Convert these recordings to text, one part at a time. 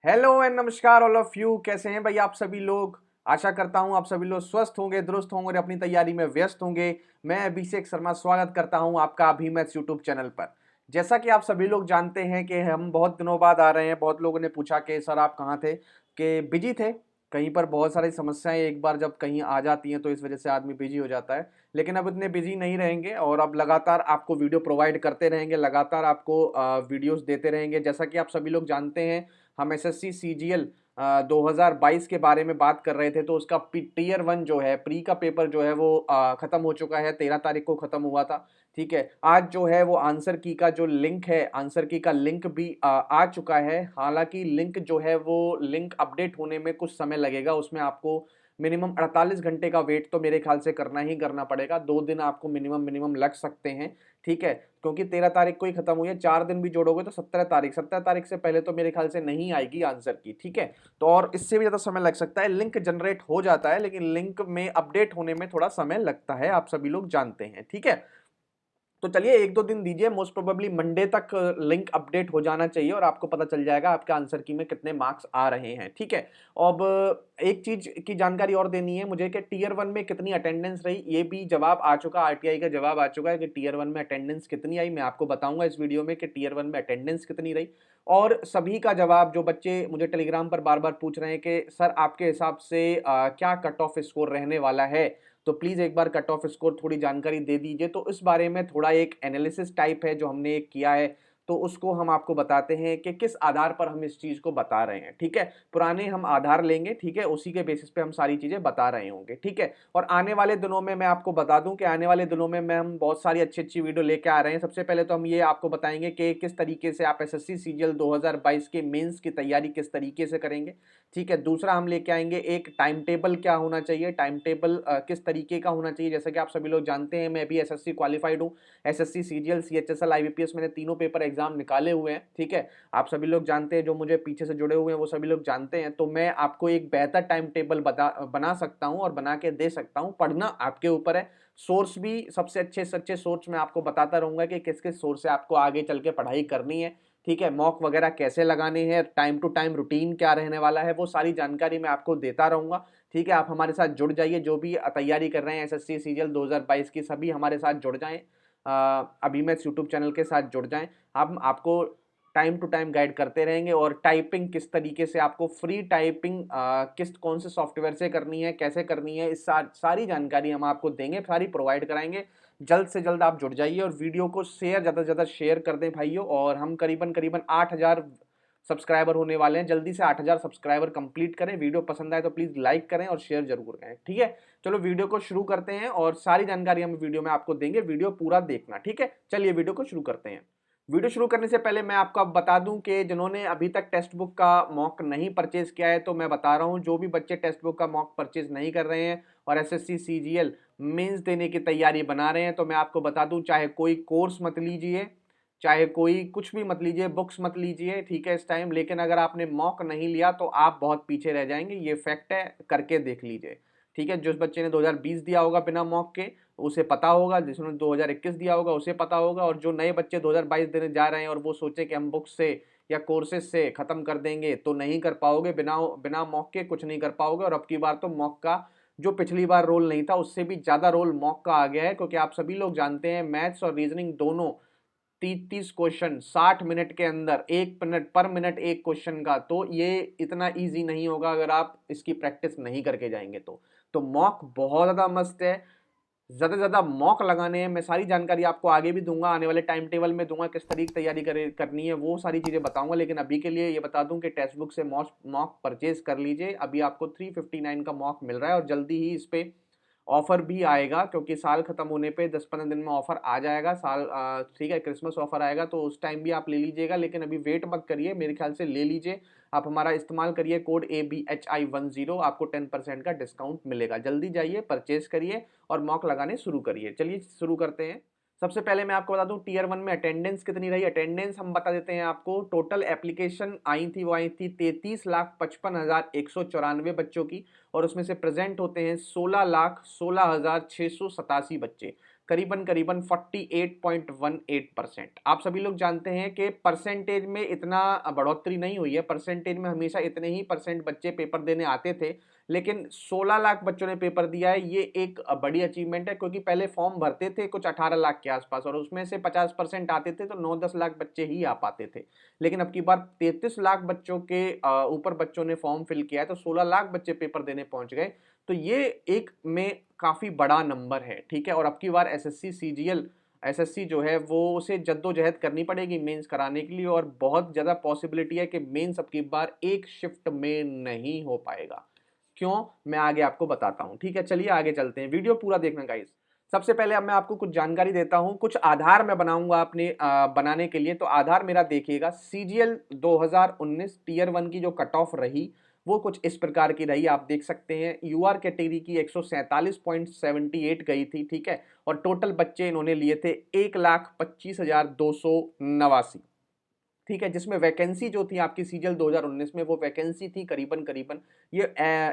Hello and नमस्कार all of you. कैसे हैं भाई आप सभी लोग। आशा करता हूं आप सभी लोग स्वस्थ होंगे, दुरुस्त होंगे और अपनी तैयारी में व्यस्त होंगे। मैं अभिषेक शर्मा स्वागत करता हूं आपका अभी मैथ्स यूट्यूब चैनल पर। जैसा कि आप सभी लोग जानते हैं कि हम बहुत दिनों बाद आ रहे हैं। बहुत लोगों ने पूछा कि सर आप कहाँ थे, कि बिजी थे कहीं पर। बहुत सारी समस्याएं एक बार जब कहीं आ जाती हैं तो इस वजह से आदमी बिजी हो जाता है। लेकिन अब इतने बिजी नहीं रहेंगे और अब लगातार आपको वीडियो प्रोवाइड करते रहेंगे, लगातार आपको वीडियोस देते रहेंगे। जैसा कि आप सभी लोग जानते हैं, हम एसएससी सीजीएल 2022 के बारे में बात कर रहे थे। तो उसका टीयर 1 जो है, प्री का पेपर जो है वो खत्म हो चुका है। 13 तारीख को खत्म हुआ था। ठीक है, आज जो है वो आंसर की का जो लिंक है, आंसर की का लिंक भी आ चुका है। हालांकि लिंक जो है वो लिंक अपडेट होने में कुछ समय लगेगा। उसमें आपको मिनिमम 48 घंटे का वेट तो मेरे ख्याल से करना ही करना पड़ेगा। 2 दिन आपको मिनिमम मिनिमम लग सकते हैं। ठीक है, क्योंकि 13 तारीख को ही खत्म हुई है। 4 दिन भी जोड़ोगे तो 17 तारीख, 17 तारीख से पहले तो मेरे ख्याल से नहीं आएगी आंसर की। ठीक है, तो और इससे भी ज्यादा समय लग सकता है। लिंक जनरेट हो जाता है लेकिन लिंक में अपडेट होने में थोड़ा समय लगता है, आप सभी लोग जानते हैं। ठीक है, तो चलिए 1-2 दिन दीजिए। मोस्ट प्रोबेबली मंडे तक लिंक अपडेट हो जाना चाहिए और आपको पता चल जाएगा आपके आंसर की में कितने मार्क्स आ रहे हैं। ठीक है, अब एक चीज की जानकारी और देनी है मुझे कि टीयर 1 में कितनी अटेंडेंस रही। ये भी जवाब आ चुका, आरटीआई का जवाब आ चुका है कि टीयर 1 में अटेंडेंस कितनी आई। मैं आपको बताऊंगा इस वीडियो में कि टीयर 1 में अटेंडेंस कितनी रही। और सभी का जवाब, जो बच्चे मुझे टेलीग्राम पर बार बार पूछ रहे हैं कि सर आपके हिसाब से क्या कट ऑफ स्कोर रहने वाला है, तो प्लीज एक बार कट ऑफ स्कोर थोड़ी जानकारी दे दीजिए। तो इस बारे में थोड़ा एक एनालिसिस टाइप है जो हमने एक किया है, तो उसको हम आपको बताते हैं कि किस आधार पर हम इस चीज को बता रहे हैं। ठीक है, पुराने हम आधार लेंगे, ठीक है, उसी के बेसिस पे हम सारी चीजें बता रहे होंगे। ठीक है, और आने वाले दिनों में मैं आपको बता दूं कि आने वाले दिनों में हम बहुत सारी अच्छी अच्छी वीडियो लेके आ रहे हैं। सबसे पहले तो हम ये आपको बताएंगे कि किस तरीके से आप एसएससी सीजीएल 2022 के मेंस की तैयारी किस तरीके से करेंगे। ठीक है, दूसरा हम लेके आएंगे एक टाइम टेबल क्या होना चाहिए, टाइम टेबल किस तरीके का होना चाहिए। जैसा कि आप सभी लोग जानते हैं, मैं भी एसएससी क्वालिफाइड हूँ। एसएससी सीजीएल सीएचएसएल आईबीपीएस मैंने तीनों पेपर एग्जाम निकाले हुए हैं। ठीक है, आप सभी लोग जानते हैं, जो मुझे पीछे से जुड़े हुए हैं वो सभी लोग जानते हैं। तो मैं आपको एक बेहतर टाइम टेबल बना सकता हूँ और बना के दे सकता हूँ। पढ़ना आपके ऊपर है। सोर्स भी सबसे अच्छे सच्चे सोर्स मैं आपको बताता रहूंगा कि किस किस सोर्स से आपको आगे चल के पढ़ाई करनी है। ठीक है, मॉक वगैरह कैसे लगाने हैं, टाइम टू टाइम रूटीन क्या रहने वाला है, वो सारी जानकारी मैं आपको देता रहूंगा। ठीक है, आप हमारे साथ जुड़ जाइए। जो भी तैयारी कर रहे हैं एसएससी सीजीएल 2022 की, सभी हमारे साथ जुड़ जाएं। अभी मैं यूट्यूब चैनल के साथ जुड़ जाएं। हम आपको टाइम टू टाइम गाइड करते रहेंगे। और टाइपिंग किस तरीके से आपको फ्री टाइपिंग किस कौन से सॉफ्टवेयर से करनी है, कैसे करनी है, इस सारी जानकारी हम आपको देंगे, सारी प्रोवाइड कराएंगे। जल्द से जल्द आप जुड़ जाइए और वीडियो को शेयर, ज़्यादा से ज़्यादा शेयर कर दें भाइयों। और हम करीबन करीबन 8,000 सब्सक्राइबर होने वाले हैं। जल्दी से 8,000 सब्सक्राइबर कंप्लीट करें। वीडियो पसंद आए तो प्लीज़ लाइक करें और शेयर जरूर करें। ठीक है, चलो वीडियो को शुरू करते हैं और सारी जानकारी हम वीडियो में आपको देंगे। वीडियो पूरा देखना। ठीक है, चलिए वीडियो को शुरू करते हैं। वीडियो शुरू करने से पहले मैं आपको अब बता दूं कि जिन्होंने अभी तक टेक्स्ट बुक का मॉक नहीं परचेज किया है, तो मैं बता रहा हूं, जो भी बच्चे टेक्स्ट बुक का मॉक परचेज नहीं कर रहे हैं और एसएससी सीजीएल मेंस देने की तैयारी बना रहे हैं, तो मैं आपको बता दूं, चाहे कोई कोर्स मत लीजिए, चाहे कोई कुछ भी मत लीजिए, बुक्स मत लीजिए। ठीक है इस टाइम, लेकिन अगर आपने मॉक नहीं लिया तो आप बहुत पीछे रह जाएंगे। ये फैक्ट है, करके देख लीजिए। ठीक है, जिस बच्चे ने 2020 दिया होगा बिना मॉक के उसे पता होगा, जिसने 2021 दिया होगा उसे पता होगा। और जो नए बच्चे 2022 देने जा रहे हैं और वो सोचे कि हम बुक्स से या कोर्सेज से खत्म कर देंगे, तो नहीं कर पाओगे। बिना बिना मॉक के कुछ नहीं कर पाओगे। और अब की बार तो मॉक का जो पिछली बार रोल नहीं था उससे भी ज्यादा रोल मॉक का आ गया है, क्योंकि आप सभी लोग जानते हैं मैथ्स और रीजनिंग दोनों 30-30 क्वेश्चन 60 मिनट के अंदर, 1 मिनट पर मिनट एक क्वेश्चन का, तो ये इतना इजी नहीं होगा अगर आप इसकी प्रैक्टिस नहीं करके जाएंगे। तो मॉक बहुत ज्यादा मस्त है। ज्यादा से ज्यादा मॉक लगाने हैं। मैं सारी जानकारी आपको आगे भी दूंगा, आने वाले टाइम टेबल में दूंगा, किस तरीके तैयारी करनी है वो सारी चीजें बताऊंगा। लेकिन अभी के लिए ये बता दूं कि टेक्स्ट बुक से मॉक परचेज कर लीजिए। अभी आपको 359 का मॉक मिल रहा है और जल्दी ही इस पे ऑफर भी आएगा, क्योंकि साल खत्म होने पे 10-15 दिन में ऑफर आ जाएगा। ठीक है, क्रिसमस ऑफर आएगा तो उस टाइम भी आप ले लीजिएगा। लेकिन अभी वेट मत करिए, मेरे ख्याल से ले लीजिए। आप हमारा इस्तेमाल करिए कोड ABHI10, आपको 10% का डिस्काउंट मिलेगा। जल्दी जाइए, परचेज करिए और मॉक लगाने शुरू करिए। चलिए शुरू करते हैं। सबसे पहले मैं आपको बता दूं टीयर 1 में अटेंडेंस कितनी रही। अटेंडेंस हम बता देते हैं आपको। टोटल एप्लीकेशन आई थी, वो आई थी 33,55,194 बच्चों की, और उसमें से प्रेजेंट होते हैं 16,16,687 बच्चे। करीबन करीबन 48.18%। आप सभी लोग जानते हैं कि परसेंटेज में इतना बढ़ोतरी नहीं हुई है, परसेंटेज में हमेशा इतने ही परसेंट बच्चे पेपर देने आते थे, लेकिन 16 लाख बच्चों ने पेपर दिया है। ये एक बड़ी अचीवमेंट है, क्योंकि पहले फॉर्म भरते थे कुछ 18 लाख के आसपास और उसमें से 50% आते थे, तो 9-10 लाख बच्चे ही आ पाते थे। लेकिन अब की बार 33 लाख बच्चों के ऊपर बच्चों ने फॉर्म फिल किया है, तो 16 लाख बच्चे पेपर देने पहुंच गए। तो ये एक में काफी बड़ा नंबर है, ठीक है। और अब की बार एसएससी सीजीएल एसएससी जो है वो उसे जद्दोजहद करनी पड़ेगी मेंस कराने के लिए, और बहुत ज्यादा पॉसिबिलिटी है कि मेंस अब की बार एक शिफ्ट में नहीं हो पाएगा। क्यों, मैं आगे आपको बताता हूं, ठीक है। चलिए आगे चलते हैं, वीडियो पूरा देखना गाइस। सबसे पहले अब मैं आपको कुछ जानकारी देता हूं, कुछ आधार मैं बनाऊंगा अपने बनाने के लिए। तो आधार मेरा देखिएगा, सीजीएल 2019 टीयर 1 की जो कट ऑफ रही वो कुछ इस प्रकार की रही, आप देख सकते हैं। यूआर कैटेगरी की 147.78 गई थी, ठीक है। और टोटल बच्चे इन्होंने लिए थे 1,25,289, ठीक है। जिसमें वैकेंसी जो थी आपकी सीजीएल 2019 में, वो वैकेंसी थी करीबन करीबन, ये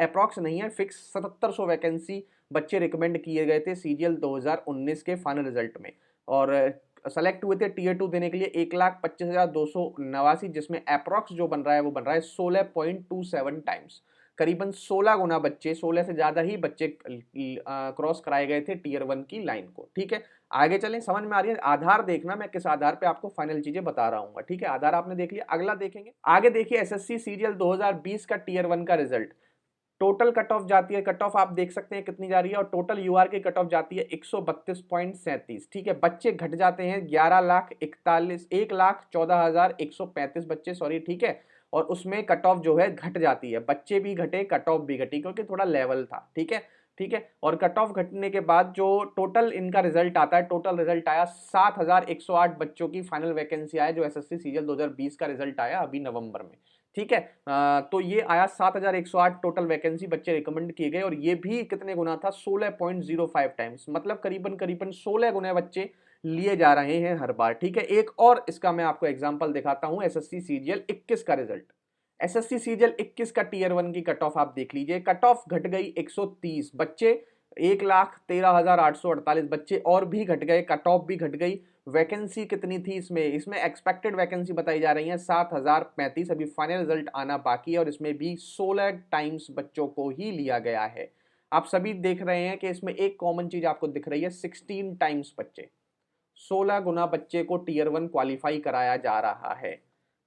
अप्रॉक्स नहीं है, फिक्स 7700 वैकेंसी बच्चे रिकमेंड किए गए थे सीजीएल 2019 के फाइनल रिजल्ट में। और सेलेक्ट हुए थे टीयर 2 देने के लिए 1,25,289, जिसमें अप्रॉक्स जो बन रहा है वो बन रहा है 16.27 टाइम्स, करीबन 16 गुना बच्चे, 16 से ज्यादा ही बच्चे क्रॉस कराए गए थे टीयर 1 की लाइन को, ठीक है। आगे चलें, समझ में आ रही है। आधार देखना, मैं किस आधार पे आपको फाइनल चीजें बता रहा हूँ, ठीक है। आधार आपने देख लिया, अगला देखेंगे। आगे देखिए एसएससी सीजीएल 2020 का टीयर 1 का रिजल्ट। टोटल कट ऑफ जाती है, कट ऑफ आप देख सकते हैं कितनी जा रही है, और टोटल यूआर की कट ऑफ जाती है 132.37, ठीक है। बच्चे घट जाते हैं 1,14,135 बच्चे, सॉरी, ठीक है। और उसमें कट ऑफ जो है घट जाती है, बच्चे भी घटे कट ऑफ भी घटी, क्योंकि थोड़ा लेवल था, ठीक है, ठीक है। और कट ऑफ घटने के बाद जो टोटल इनका रिजल्ट आता है, टोटल रिजल्ट आया 7,108 बच्चों की फाइनल वैकेंसी आया, जो एसएससी सीजीएल 2020 का रिजल्ट आया अभी नवंबर में, ठीक है। तो ये आया 7,108 टोटल वैकेंसी बच्चे रिकमेंड किए गए, और ये भी कितने गुना था, 16.05 टाइम्स, मतलब करीबन करीबन 16 गुना बच्चे लिए जा रहे हैं हर बार, ठीक है। एक और इसका मैं आपको एग्जांपल दिखाता हूं, एसएससी सीजीएल 21 का रिजल्ट। एसएससी सीजीएल 21 का टीयर 1 की कट ऑफ आप देख लीजिए, कट ऑफ घट गई 130 बच्चे, 1,13,848 बच्चे और भी घट गए, कट ऑफ भी घट गई। वैकेंसी कितनी थी इसमें, इसमें एक्सपेक्टेड वैकेंसी बताई जा रही है 7,035, अभी फाइनल रिजल्ट आना बाकी है, और इसमें भी 16 टाइम्स बच्चों को ही लिया गया है। आप सभी देख रहे हैं कि इसमें एक कॉमन चीज आपको दिख रही है, 16 टाइम्स बच्चे, 16 गुना बच्चे को टीयर 1 क्वालिफाई कराया जा रहा है,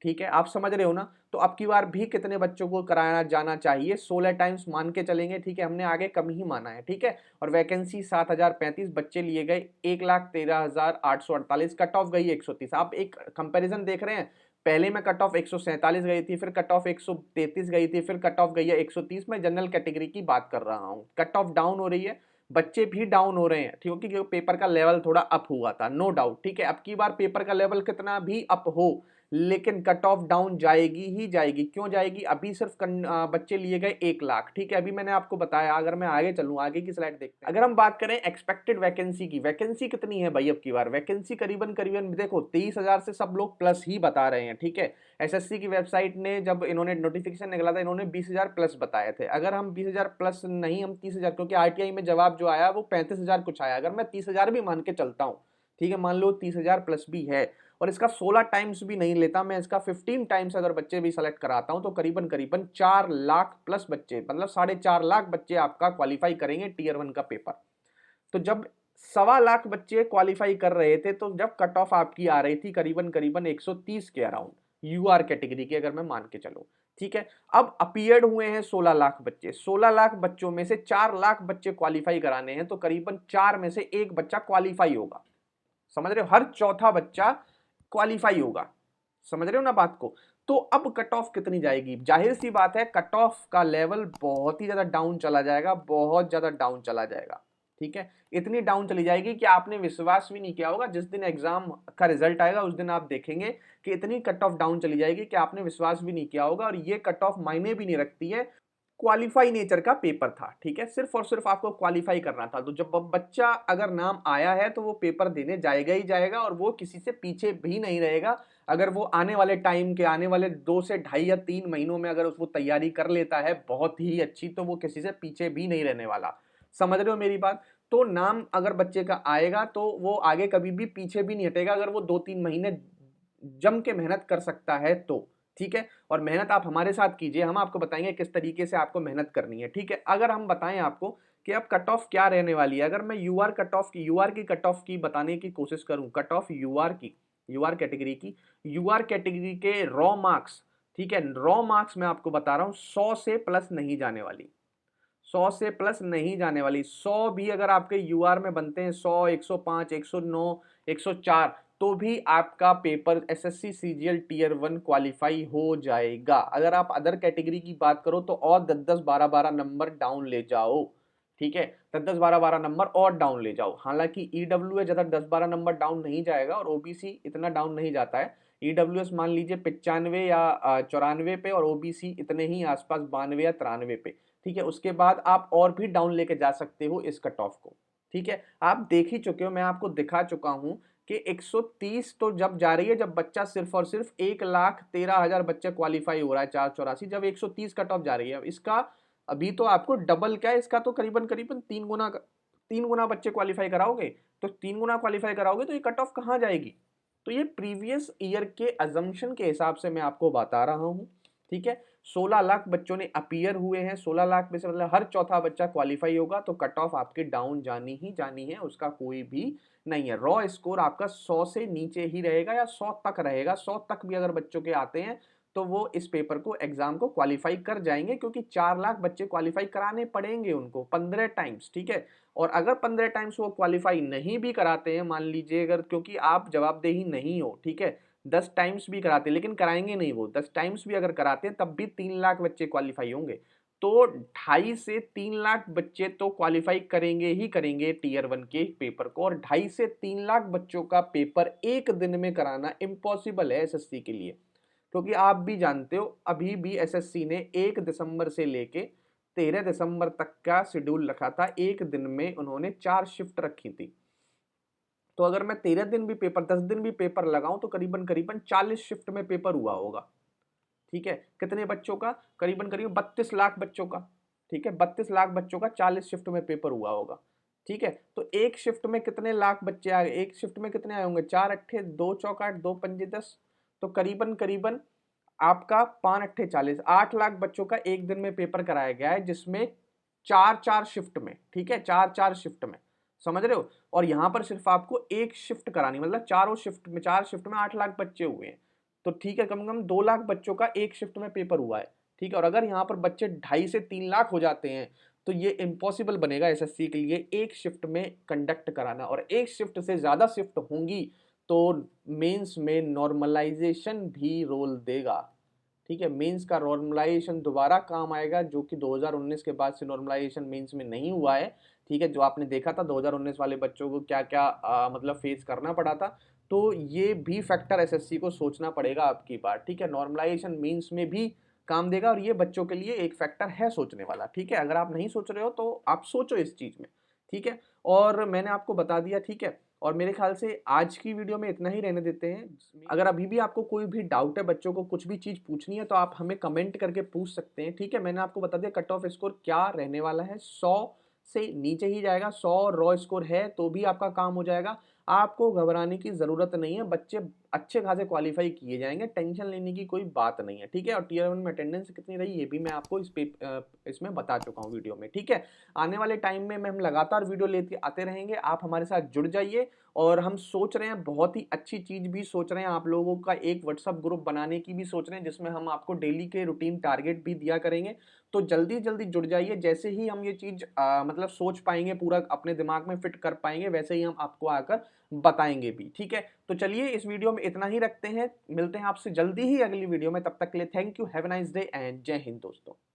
ठीक है। आप समझ रहे हो ना। तो अब की बार भी कितने बच्चों को कराया जाना चाहिए, 16 टाइम्स मान के चलेंगे, ठीक है। हमने आगे कम ही माना है, ठीक है। और वैकेंसी 7,035 बच्चे लिए गए, 1,13,848, कट ऑफ गई 130। आप एक कंपैरिजन देख रहे हैं, पहले में कट ऑफ 147 गई थी, फिर कट ऑफ 133 गई थी, फिर कट ऑफ गई है 130। मैं जनरल कैटेगरी की बात कर रहा हूँ, कट ऑफ डाउन हो रही है, बच्चे भी डाउन हो रहे हैं, ठीक है, क्योंकि पेपर का लेवल थोड़ा अप हुआ था, नो डाउट, ठीक है। अब की बार पेपर का लेवल कितना भी अप हो, लेकिन कट ऑफ डाउन जाएगी ही जाएगी। क्यों जाएगी, अभी सिर्फ बच्चे लिए गए 1 लाख, ठीक है। अभी मैंने आपको बताया, अगर मैं आगे चलूं, आगे की स्लाइड देखते हैं। अगर हम बात करें एक्सपेक्टेड वैकेंसी की, वैकेंसी कितनी है भाई अब की बार, वैकेंसी करीबन करीबन देखो 23,000 से सब लोग प्लस ही बता रहे हैं, ठीक है। एसएससी की वेबसाइट ने जब इन्होंने नोटिफिकेशन निकला था, इन्होंने 20,000 प्लस बताए थे। अगर हम 20,000 प्लस नहीं, हम 30,000, क्योंकि आरटीआई में जवाब जो आया वो 35,000 कुछ आया, अगर मैं 30,000 भी मान के चलता हूँ, ठीक है, मान लो 30,000 प्लस भी है, और इसका 16 टाइम्स भी नहीं लेता मैं, इसका 15 टाइम्स अगर बच्चे भी सेलेक्ट कराता हूं, तो करीबन करीबन 4 लाख प्लस बच्चे, मतलब 4.5 लाख बच्चे आपका क्वालिफाई करेंगे टीयर 1 का पेपर। तो जब 1.25 लाख बच्चे क्वालिफाई कर रहे थे, तो जब कट ऑफ आपकी आ रही थी करीबन करीबन 130 के अराउंड, यूआर कैटेगरी की अगर मैं मान के चलूं, ठीक है। अब अपीयर्ड हुए हैं 16 लाख बच्चे, 16 लाख बच्चों में से 4 लाख बच्चे क्वालिफाई कराने हैं, तो करीबन 4 में से 1 बच्चा क्वालिफाई होगा, समझ रहे हो, हर चौथा बच्चा क्वालिफाई होगा, समझ रहे हो ना बात को। तो अब कट ऑफ कितनी जाएगी, जाहिर सी बात है कट ऑफ का लेवल बहुत ही ज्यादा डाउन चला जाएगा, बहुत ज्यादा डाउन चला जाएगा, ठीक है। इतनी डाउन चली जाएगी कि आपने विश्वास भी नहीं किया होगा, जिस दिन एग्जाम का रिजल्ट आएगा उस दिन आप देखेंगे कि इतनी कट ऑफ डाउन चली जाएगी कि आपने विश्वास भी नहीं किया होगा। और ये कट ऑफ मायने भी नहीं रखती है, क्वालिफाई नेचर का पेपर था, ठीक है, सिर्फ और सिर्फ आपको क्वालिफाई करना था। तो जब बच्चा अगर नाम आया है तो वो पेपर देने जाएगा ही जाएगा, और वो किसी से पीछे भी नहीं रहेगा। अगर वो आने वाले टाइम के, आने वाले 2 से 2.5 या 3 महीनों में अगर वो तैयारी कर लेता है बहुत ही अच्छी, तो वो किसी से पीछे भी नहीं रहने वाला, समझ रहे हो मेरी बात। तो नाम अगर बच्चे का आएगा तो वो आगे कभी भी पीछे भी नहीं हटेगा, अगर वो 2-3 महीने जम के मेहनत कर सकता है तो। ठीक है, और मेहनत आप हमारे साथ कीजिए, हम आपको बताएंगे किस तरीके से आपको मेहनत करनी है। ठीक है, अगर हम बताएं आपको कि अब कट ऑफ क्या रहने वाली है, अगर मैं यूआर की कट ऑफ की बताने की कोशिश करूं, कट ऑफ यूआर कैटेगरी की, यूआर कैटेगरी के रॉ मार्क्स, ठीक है, रॉ मार्क्स मैं आपको बता रहा हूं 100 से प्लस नहीं जाने वाली, 100 से प्लस नहीं जाने वाली। 100 भी अगर आपके यूआर में बनते हैं, 100, 105, 109, 104, तो भी आपका paper SSC CGL tier 1 qualify हो जाएगा। अगर आप अदर कैटेगरी की बात करो तो और 10-10, 12-12 नंबर डाउन ले जाओ। ठीक है, 10-10, 12-12 नंबर और डाउन ले जाओ। हालांकि ईडब्ल्यूएस ज्यादा 10-12 नंबर डाउन नहीं जाएगा और ओबीसी इतना डाउन नहीं जाता है। ईडब्ल्यूएस मान लीजिए 95 या 94 पे, और ओबीसी इतने ही आसपास 92 या 93 पे। ठीक है, उसके बाद आप और भी डाउन लेके जा सकते हो इस कट ऑफ को। ठीक है, आप देख ही चुके हो, मैं आपको दिखा चुका हूं कि 130 तो जब जा रही है, जब बच्चा सिर्फ और सिर्फ 1,13,000 बच्चा क्वालिफाई हो रहा है 484, जब 130 कट ऑफ जा रही है। इसका अभी तो आपको डबल क्या है, इसका तो करीबन करीबन 3 गुना बच्चे क्वालिफाई कराओगे, तो 3 गुना क्वालिफाई कराओगे तो ये कट ऑफ कहाँ जाएगी। तो ये प्रीवियस ईयर के अजम्पशन के हिसाब से मैं आपको बता रहा हूं। ठीक है, 16 लाख बच्चों ने अपीयर हुए हैं, 16 लाख में से मतलब हर चौथा बच्चा क्वालिफाई होगा, तो कट ऑफ आपकी डाउन जानी ही जानी है, उसका कोई भी नहीं है। रॉ स्कोर आपका 100 से नीचे ही रहेगा या 100 तक रहेगा। 100 तक भी अगर बच्चों के आते हैं तो वो इस पेपर को, एग्जाम को क्वालिफाई कर जाएंगे, क्योंकि 4 लाख बच्चे क्वालिफाई कराने पड़ेंगे उनको 15 टाइम्स। ठीक है, और अगर 15 टाइम्स वो क्वालिफाई नहीं भी कराते हैं, मान लीजिए अगर, क्योंकि आप जवाबदेही नहीं हो, ठीक है, 10 टाइम्स भी कराते हैं लेकिन कराएंगे नहीं वो, 10 टाइम्स भी अगर कराते हैं तब भी 3 लाख बच्चे क्वालिफाई होंगे, तो 2.5 से 3 लाख बच्चे तो क्वालिफाई करेंगे ही करेंगे टीयर 1 के पेपर को। और 2.5 से 3 लाख बच्चों का पेपर एक दिन में कराना इम्पॉसिबल है एसएससी के लिए, क्योंकि आप भी जानते हो अभी भी एसएससी ने 1 दिसंबर से लेके 13 दिसंबर तक का शेड्यूल रखा था। एक दिन में उन्होंने 4 शिफ्ट रखी थी, तो अगर मैं 13 दिन भी पेपर, 10 दिन भी पेपर लगाऊं तो करीबन करीबन 40 शिफ्ट में पेपर हुआ होगा। ठीक है, कितने बच्चों का, करीबन करीब 32 लाख बच्चों का। ठीक है, 32 लाख बच्चों का 40 शिफ्ट में पेपर हुआ होगा। ठीक है, तो एक शिफ्ट में कितने लाख बच्चे आ गए, एक शिफ्ट में कितने आए होंगे, 4 अट्ठे 2 चौक 8, 2 पंजे 10, तो करीबन करीबन आपका 5 अट्ठे 40, 8 लाख बच्चों का एक दिन में पेपर कराया गया है, जिसमें 4-4 शिफ्ट में। ठीक है, 4-4 शिफ्ट में, समझ रहे हो। और यहां पर सिर्फ आपको एक शिफ्ट करानी, मतलब चारों शिफ्ट में, 4 शिफ्ट में 8 लाख बच्चे हुए हैं, तो ठीक है, कम से कम 2 लाख बच्चों का एक शिफ्ट में पेपर हुआ है। ठीक है, और अगर यहाँ पर बच्चे 2.5 से 3 लाख हो जाते हैं तो ये इम्पॉसिबल बनेगा एसएससी के लिए एक शिफ्ट में कंडक्ट कराना, और एक शिफ्ट से ज्यादा शिफ्ट होंगी तो मेंस में नॉर्मलाइजेशन भी रोल देगा। ठीक है, मेंस का नॉर्मलाइजेशन दोबारा काम आएगा, जो कि 2019 के बाद से नॉर्मलाइजेशन मेंस में नहीं हुआ है। ठीक है, जो आपने देखा था 2019 वाले बच्चों को क्या क्या मतलब फेस करना पड़ा था, तो ये भी फैक्टर एसएससी को सोचना पड़ेगा आपकी बार। ठीक है, नॉर्मलाइजेशन मेंस में भी काम देगा, और ये बच्चों के लिए एक फैक्टर है सोचने वाला। ठीक है, अगर आप नहीं सोच रहे हो तो आप सोचो इस चीज में। ठीक है, और मैंने आपको बता दिया। ठीक है, और मेरे ख्याल से आज की वीडियो में इतना ही रहने देते हैं। अगर अभी भी आपको कोई भी डाउट है, बच्चों को कुछ भी चीज पूछनी है, तो आप हमें कमेंट करके पूछ सकते हैं। ठीक है, मैंने आपको बता दिया कट ऑफ स्कोर क्या रहने वाला है, 100 से नीचे ही जाएगा। 100 रॉ स्कोर है तो भी आपका काम हो जाएगा, आपको घबराने की जरूरत नहीं है, बच्चे अच्छे खासे क्वालिफाई किए जाएंगे, टेंशन लेने की कोई बात नहीं है। ठीक है, और टीयर 1 में अटेंडेंस कितनी रही ये भी मैं आपको इसमें बता चुका हूँ वीडियो में। ठीक है, आने वाले टाइम में हम लगातार वीडियो लेते आते रहेंगे, आप हमारे साथ जुड़ जाइए। और हम सोच रहे हैं बहुत ही अच्छी चीज भी सोच रहे हैं, आप लोगों का एक व्हाट्सएप ग्रुप बनाने की भी सोच रहे हैं, जिसमें हम आपको डेली के रूटीन टारगेट भी दिया करेंगे। तो जल्दी जल्दी जुड़ जाइए, जैसे ही हम ये चीज मतलब सोच पाएंगे, पूरा अपने दिमाग में फिट कर पाएंगे, वैसे ही हम आपको आकर बताएंगे भी। ठीक है, तो चलिए इस वीडियो में इतना ही रखते हैं, मिलते हैं आपसे जल्दी ही अगली वीडियो में, तब तक के लिए thank you, have a nice day and जय हिंद दोस्तों।